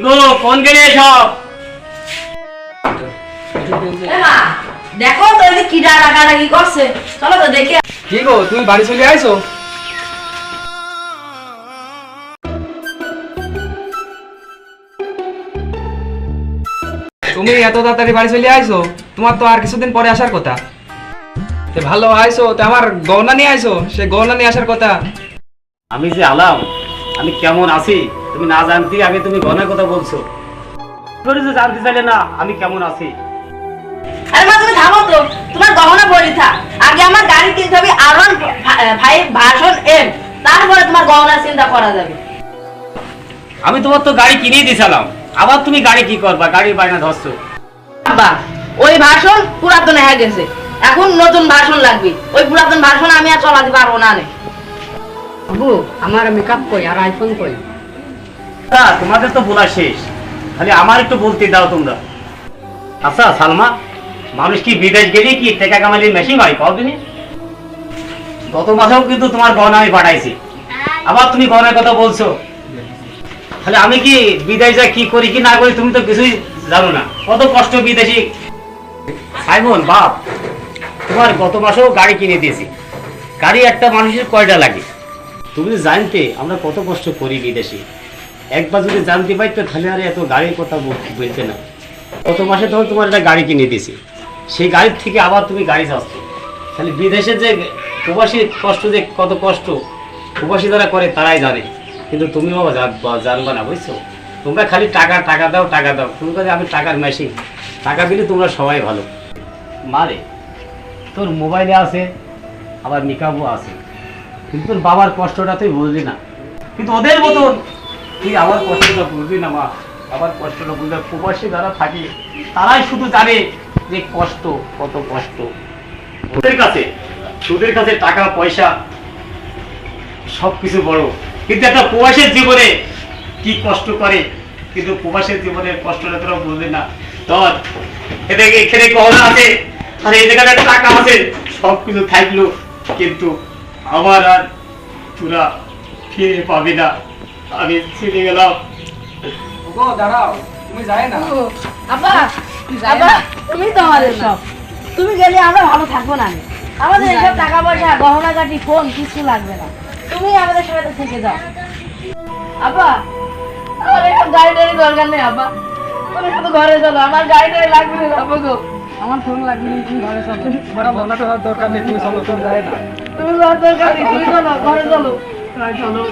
গো কোন গেলে সব দেখো তো কি ডাকাডাকি করছে, চলো তো দেখে। কি গো তুমি বাড়ি চলে আইছো? তুমি এত তাড়াতাড়ি বাড়ি চলে আইছো? তোমার তো আর কিছুদিন পরে আসার কথা। ভালো আইছো তো, আমার গহনা নিয়ে আইছো, সে গহনা নিয়ে আসার কথা। আমি যে আলাম, আমি কেমন আছি তুমি না জানতে আগে তুমি গহনার কথা বলছো। তুমি তো জানতে চাইলে না আমি কেমন আছি। আরে মা তুমি থামো তো, তোমার গহনা বলি থাক। আগে আমার গাড়ি কিনতে হবে R1 5 ভার্সন M, তারপরে তোমার গহনা চিন্তা করা যাবে। আমি তোমার তো গাড়ি কিনেই দিছিলাম, আবার তুমি গাড়ি কি করবা? গাড়ি বায়না ধরছো। বাহ, ওই ভার্সন পুরাতন হয়ে গেছে, এখন নতুন ভার্সন লাগবে। ওই পুরাতন ভার্সন আমি আর চালাতে পারবো না। আবু আমার মেকআপ কই আর আইফোন কই? তোমাদের তো বলা শেষ, খালি আমার একটু বলতে দাও তোমরা। আচ্ছা সালমা, মানুষ কি বিদেশ গেলে কি টাকা কামালি মেশিন হয় কও তুমি? গত মাসেও কিন্তু তোমার গহনা আমি পাঠাইছি, আবার তুমি গহনার কথা বলছো। তাহলে আমি কি বিদেশ যা কি করি কি না করি তুমি তো কিছুই জানো না। কত কষ্ট বিদেশি। সাইমন বাপ, তোমার গত মাসেও গাড়ি কিনে দিয়েছি। গাড়ি একটা মানুষের কয়টা লাগে তুমি জানতে? আমরা কত কষ্ট করি বিদেশি। একবার যদি জানতে পাই তো তাহলে আর এত গাড়ির কথা বলতে না। গত মাসে তখন তোমার একটা গাড়ি কিনে দিয়েছি, সেই গাড়ির থেকে আবার তুমি গাড়ি চাচ্ছ। তাহলে বিদেশে যে প্রবাসীর কষ্ট, যে কত কষ্ট প্রবাসী যারা করে তারাই জানে, কিন্তু তুমি বাবা জানবা না, বুঝছো? তোমরা খালি টাকা টাকা দাও টাকা দাও, তুমি কাছে আমি টাকার মেশিন। টাকা দিলে তোমরা সবাই ভালো। মারে তোর মোবাইলে আছে, আবার নিকাবও আছে, কিন্তু তোর বাবার কষ্টটা তুই বুঝলি না। কিন্তু ওদের মতন তুই আমার কষ্টটা বুঝলি না মা। আমার কষ্টটা বুঝলে প্রবাসী যারা থাকে তারাই শুধু জানে যে কষ্ট, কত কষ্ট ওদের কাছে টাকা পয়সা সবকিছু বড়, কিন্তু একটা প্রবাসের জীবনে কি কষ্ট করে, কিন্তু প্রবাসের জীবনের কষ্টটা তোরা বুঝলি না। ধর এখানে গহনা আছে আর এই জায়গাটা টাকা আছে, সবকিছু থাকলো, কিন্তু আমার আর তোরা ফিরে পাবি না। আমি ছেড়ে গেলাম। গো দাঁড়াও, তুমি যাই না। আব্বা, আব্বা তুমি তো আমাদের সব, তুমি গেলে আমরা ভালো থাকবো না। আমাদের এসব টাকা পয়সা গহনা গাটি ফোন কিছু লাগবে না, তুমি আমাদের সাথে থেকে যাও। আব্বা আমার এসব গাড়ি টাড়ি দরকার নেই। আব্বা তুমি শুধু ঘরে চলো, আমার গাড়ি টাড়ি লাগবে না। আব্বা গো আমার ফোন লাগবে না, তুমি ঘরে চলো। তোমার গহনা তো দরকার নেই, তুমি চলো, তুমি যাই না। তুমি ঘর দরকার নেই, তুমি চলো ঘরে চলো। চলো।